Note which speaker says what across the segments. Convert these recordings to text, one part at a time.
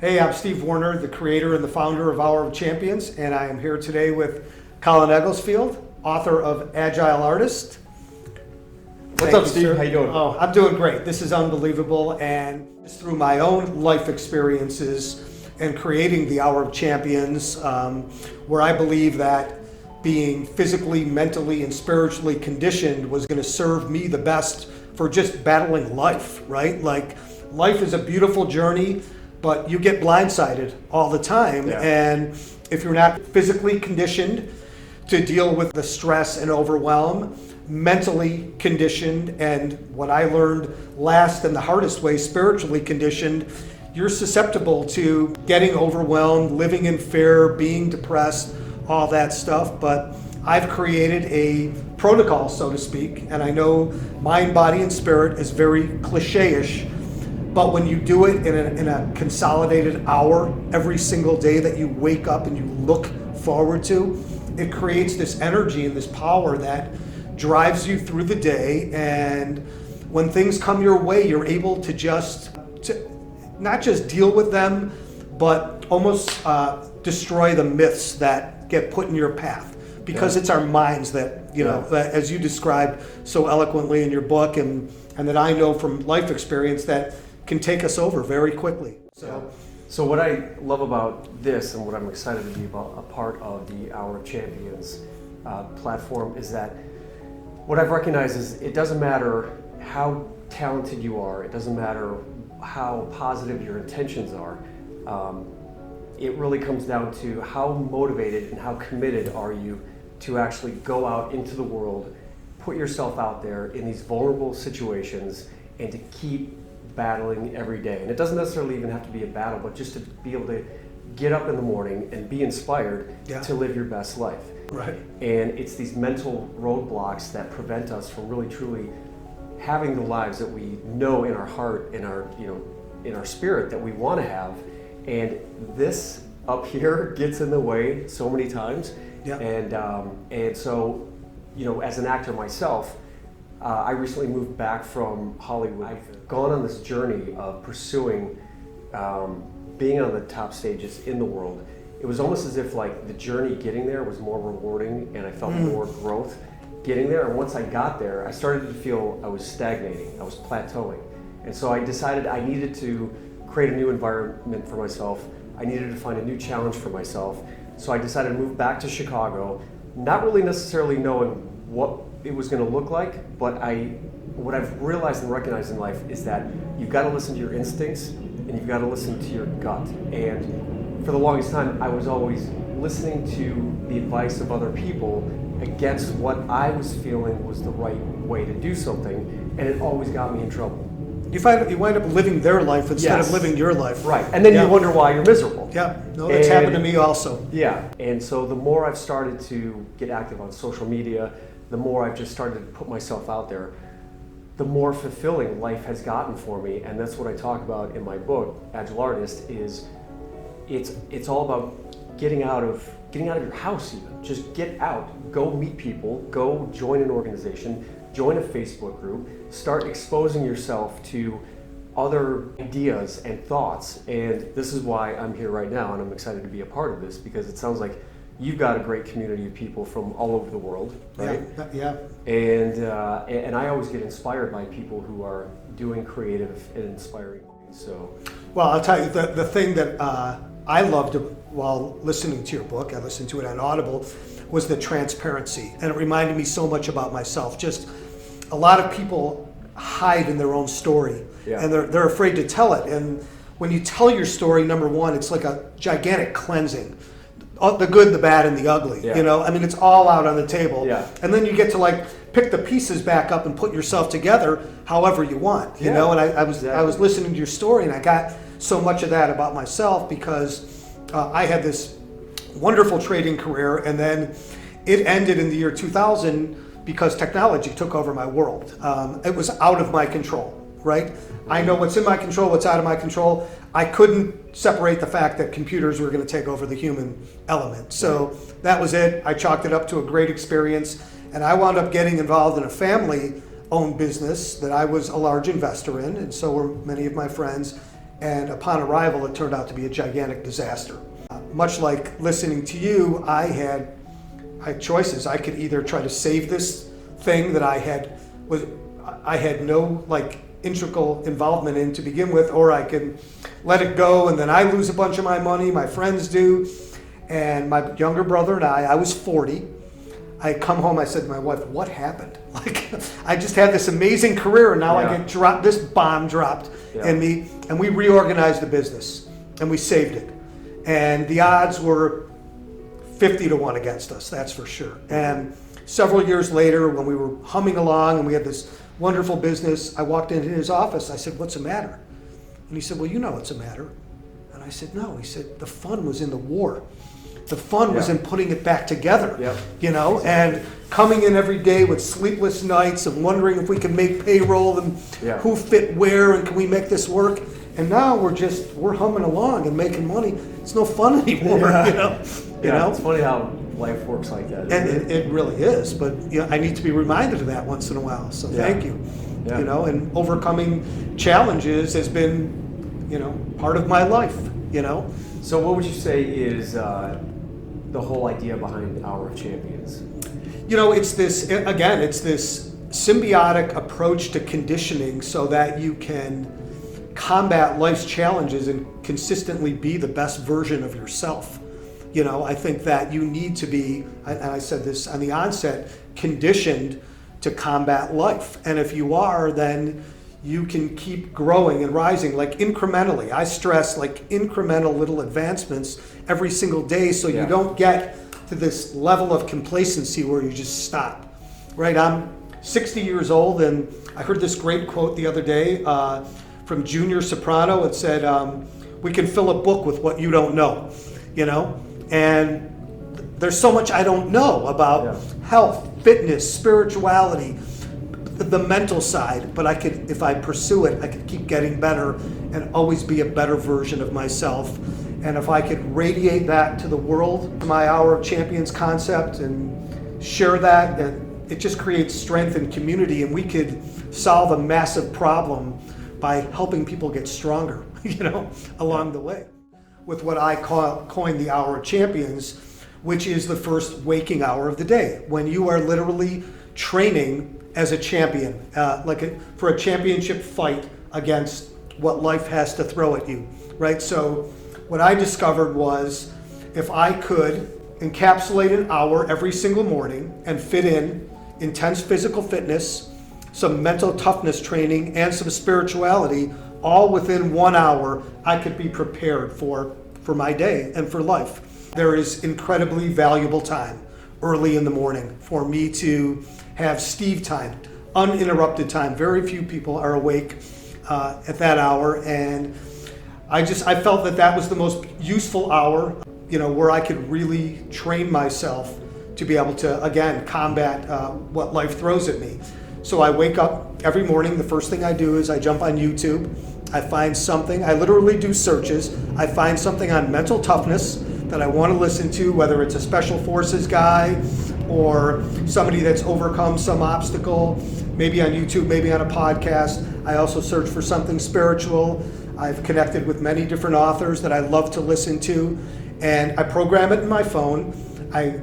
Speaker 1: Hey, I'm Steve Warner, the creator and the founder of Hour of Champions, and I am here today with Colin Egglesfield, author of Agile Artist.
Speaker 2: What's up, Steve? How you doing?
Speaker 1: Oh, I'm doing great. This is unbelievable, and it's through my own life experiences and creating the Hour of Champions, where I believe that being physically, mentally, and spiritually conditioned was going to serve me the best for just battling life, right? Like, life is a beautiful journey, but you get blindsided all the time.
Speaker 2: Yeah.
Speaker 1: And if you're not physically conditioned to deal with the stress and overwhelm, mentally conditioned, and what I learned last and the hardest way, spiritually conditioned, you're susceptible to getting overwhelmed, living in fear, being depressed, all that stuff. But I've created a protocol, so to speak, and I know mind, body, and spirit is very cliche-ish, but when you do it in a consolidated hour every single day that you wake up and you look forward to, it creates this energy and this power that drives you through the day. And when things come your way, you're able to not just deal with them, but almost destroy the myths that get put in your path. Because it's our minds that, that, as you described so eloquently in your book, and that I know from life experience, that can take us over very quickly.
Speaker 2: So what I love about this, and what I'm excited to be a part of the Hour of Champions platform, is that what I've recognized is it doesn't matter how talented you are, it doesn't matter how positive your intentions are. It really comes down to how motivated and how committed are you to actually go out into the world, put yourself out there in these vulnerable situations, and to keep battling every day. And it doesn't necessarily even have to be a battle, but just to be able to get up in the morning and be inspired to live your best life.
Speaker 1: Right.
Speaker 2: And it's these mental roadblocks that prevent us from really truly having the lives that we know in our heart, in our, in our spirit that we want to have. And this up here gets in the way so many times.
Speaker 1: Yeah.
Speaker 2: And so, as an actor myself, I recently moved back from Hollywood. I've gone on this journey of pursuing being on the top stages in the world. It was almost as if like the journey getting there was more rewarding, and I felt more growth getting there. And once I got there, I started to feel I was stagnating, I was plateauing. And so I decided I needed to create a new environment for myself. I needed to find a new challenge for myself. So I decided to move back to Chicago, not really necessarily knowing what it was going to look like, but what I've realized and recognized in life is that you've got to listen to your instincts and you've got to listen to your gut. And for the longest time, I was always listening to the advice of other people against what I was feeling was the right way to do something, and it always got me in trouble.
Speaker 1: You wind up living their life instead of living your life.
Speaker 2: Right, and then you wonder why you're miserable.
Speaker 1: Yeah, no, that's happened to me also.
Speaker 2: Yeah, and so the more I've started to get active on social media, the more I've just started to put myself out there, the more fulfilling life has gotten for me. And that's what I talk about in my book, Agile Artist, is it's all about getting out of your house even. Just get out, go meet people, go join an organization, join a Facebook group, start exposing yourself to other ideas and thoughts. And this is why I'm here right now, and I'm excited to be a part of this, because it sounds like you've got a great community of people from all over the world, right?
Speaker 1: Yeah.
Speaker 2: And I always get inspired by people who are doing creative and inspiring things. So,
Speaker 1: well, I'll tell you the thing that I loved while listening to your book, I listened to it on Audible, was the transparency, and it reminded me so much about myself. Just a lot of people hide in their own story, and they're afraid to tell it. And when you tell your story, number one, it's like a gigantic cleansing. The good, the bad, and the ugly. It's all out on the table. And then you get to pick the pieces back up and put yourself together however you want. And I was listening to your story, and I got so much of that about myself, because I had this wonderful trading career, and then it ended in the year 2000 because technology took over my world. It was out of my control. Right? I know what's in my control, what's out of my control. I couldn't separate the fact that computers were going to take over the human element. So that was it. I chalked it up to a great experience, and I wound up getting involved in a family-owned business that I was a large investor in, and so were many of my friends. And upon arrival, it turned out to be a gigantic disaster. Much like listening to you, I had choices. I could either try to save this thing that I had no like integral involvement in to begin with, or I can let it go and then I lose a bunch of my money, my friends do. And my younger brother and I was 40. I come home, I said to my wife, what happened? Like, I just had this amazing career and now I get dropped, this bomb dropped in me, and we reorganized the business and we saved it. And the odds were 50-1 against us, that's for sure. And several years later, when we were humming along and we had this wonderful business, I walked into his office. I said, what's the matter? And he said, well, you know what's the matter. And I said, no. He said, the fun was in the war. The fun was in putting it back together, you know, and coming in every day with sleepless nights and wondering if we can make payroll and who fit where and can we make this work. And now we're humming along and making money. It's no fun anymore, you know. You know?
Speaker 2: It's funny how life works like that.
Speaker 1: And it really is, but you know, I need to be reminded of that once in a while. So thank you. Yeah. You know, and overcoming challenges has been, you know, part of my life. You know.
Speaker 2: So what would you say is the whole idea behind Hour of Champions?
Speaker 1: You know, it's this symbiotic approach to conditioning so that you can combat life's challenges and consistently be the best version of yourself. You know, I think that you need to be, and I said this on the onset, conditioned to combat life. And if you are, then you can keep growing and rising, like incrementally. I stress like incremental little advancements every single day so you don't get to this level of complacency where you just stop, right? I'm 60 years old and I heard this great quote the other day from Junior Soprano. It said, we can fill a book with what you don't know, you know? And there's so much I don't know about health, fitness, spirituality, the mental side, but I could, if I pursue it, I could keep getting better and always be a better version of myself. And if I could radiate that to the world, my Hour of Champions concept, and share that, and it just creates strength and community, and we could solve a massive problem by helping people get stronger, you know, along the way. With what I coined the Hour of Champions, which is the first waking hour of the day, when you are literally training as a champion, for a championship fight against what life has to throw at you, right? So what I discovered was if I could encapsulate an hour every single morning and fit in intense physical fitness, some mental toughness training, and some spirituality, all within 1 hour, I could be prepared for my day and for life. There is incredibly valuable time early in the morning for me to have Steve time, uninterrupted time. Very few people are awake at that hour, and I felt that was the most useful hour, you know, where I could really train myself to be able to, again, combat what life throws at me. So I wake up every morning, the first thing I do is I jump on YouTube, I find something, I literally do searches, I find something on mental toughness that I want to listen to, whether it's a special forces guy or somebody that's overcome some obstacle, maybe on YouTube, maybe on a podcast. I also search for something spiritual. I've connected with many different authors that I love to listen to, and I program it in my phone. I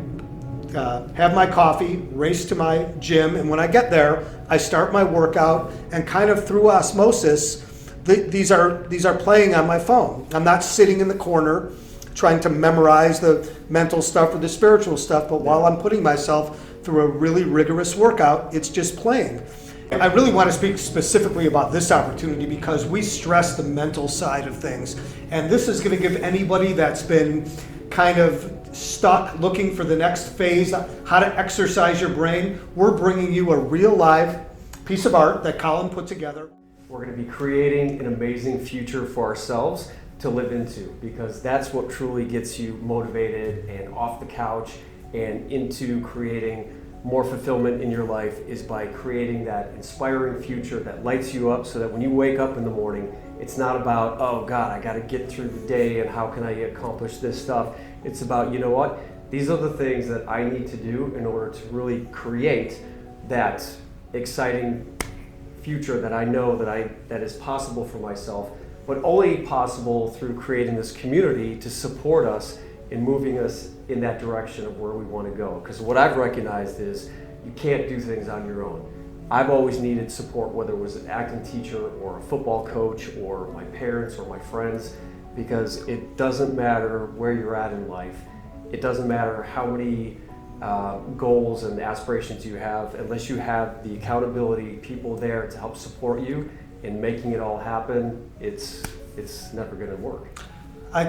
Speaker 1: have my coffee, race to my gym, and when I get there, I start my workout, and kind of through osmosis, these are playing on my phone. I'm not sitting in the corner trying to memorize the mental stuff or the spiritual stuff, but while I'm putting myself through a really rigorous workout, it's just playing. I really want to speak specifically about this opportunity because we stress the mental side of things, and this is going to give anybody that's been kind of stuck looking for the next phase, how to exercise your brain. We're bringing you a real live piece of art that Colin put together.
Speaker 2: We're going to be creating an amazing future for ourselves to live into, because that's what truly gets you motivated and off the couch and into creating more fulfillment in your life, is by creating that inspiring future that lights you up so that when you wake up in the morning, it's not about, oh God, I got to get through the day and how can I accomplish this stuff. It's about, you know what, these are the things that I need to do in order to really create that exciting future that I know that is possible for myself. but only possible through creating this community to support us in moving us in that direction of where we want to go. Because what I've recognized is you can't do things on your own. I've always needed support, whether it was an acting teacher or a football coach or my parents or my friends, because it doesn't matter where you're at in life. It doesn't matter how many goals and aspirations you have, unless you have the accountability people there to help support you in making it all happen, it's never going to work.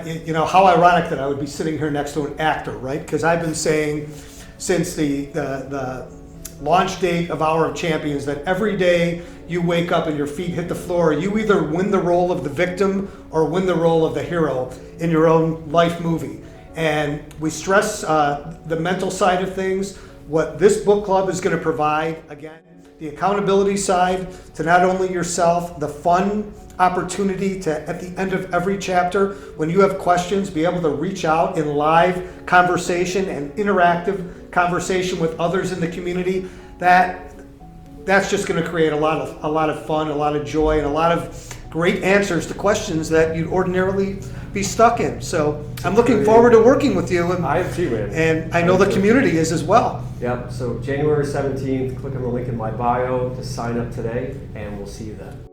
Speaker 1: You know, how ironic that I would be sitting here next to an actor, right? Because I've been saying since the launch date of Hour of Champions that every day you wake up and your feet hit the floor, you either win the role of the victim or win the role of the hero in your own life movie. And we stress the mental side of things. What this book club is going to provide, again, the accountability side to not only yourself, the fun opportunity to, at the end of every chapter, when you have questions, be able to reach out in live conversation and interactive conversation with others in the community. That's just going to create a lot of fun, a lot of joy, and a lot of great answers to questions that you'd ordinarily be stuck in. So I'm looking forward to working with you. And
Speaker 2: I am too, man.
Speaker 1: And I know the community is as well.
Speaker 2: Yep, so January 17th, click on the link in my bio to sign up today, and we'll see you then.